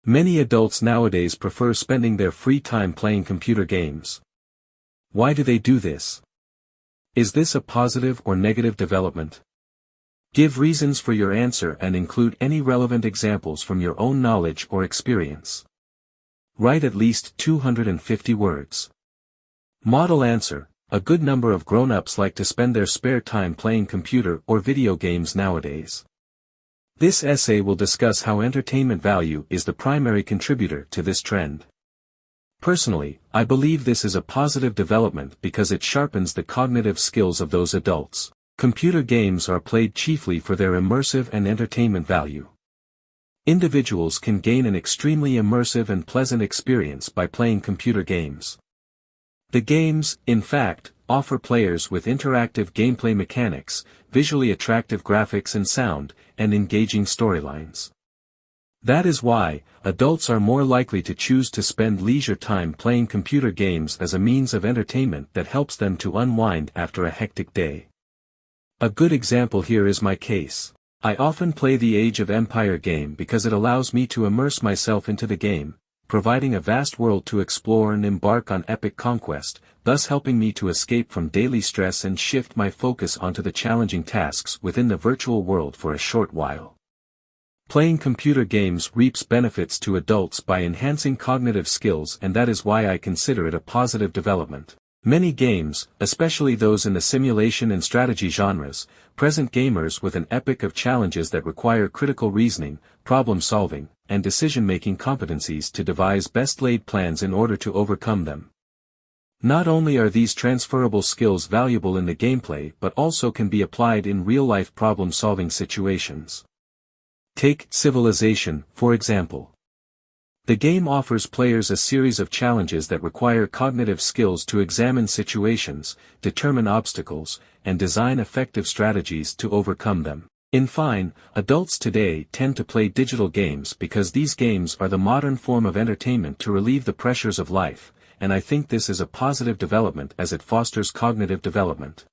Many adults nowadays prefer spending their free time playing computer games. Why do they do this? Is this a positive or negative development? Give reasons for your answer and include any relevant examples from your own knowledge or experience. Write at least 250 words. Model answer: a good number of grown-ups like to spend their spare time playing computer or video games nowadays. This essay will discuss how entertainment value is the primary contributor to this trend. Personally, I believe this is a positive development because it sharpens the cognitive skills of those adults. Computer games are played chiefly for their immersive and entertainment value. Individuals can gain an extremely immersive and pleasant experience by playing computer games. The games, in fact, offer players with interactive gameplay mechanics, visually attractive graphics and sound, and engaging storylines. That is why, adults are more likely to choose to spend leisure time playing computer games as a means of entertainment that helps them to unwind after a hectic day. A good example here is my case. I often play the Age of Empire game because it allows me to immerse myself into the game, providing a vast world to explore and embark on epic conquest, thus helping me to escape from daily stress and shift my focus onto the challenging tasks within the virtual world for a short while. Playing computer games reaps benefits to adults by enhancing cognitive skills, and that is why I consider it a positive development. Many games, especially those in the simulation and strategy genres, present gamers with an epic of challenges that require critical reasoning, problem-solving, and decision-making competencies to devise best-laid plans in order to overcome them. Not only are these transferable skills valuable in the gameplay but also can be applied in real-life problem-solving situations. Take Civilization, for example. The game offers players a series of challenges that require cognitive skills to examine situations, determine obstacles, and design effective strategies to overcome them. In fine, adults today tend to play digital games because these games are the modern form of entertainment to relieve the pressures of life, and I think this is a positive development as it fosters cognitive development.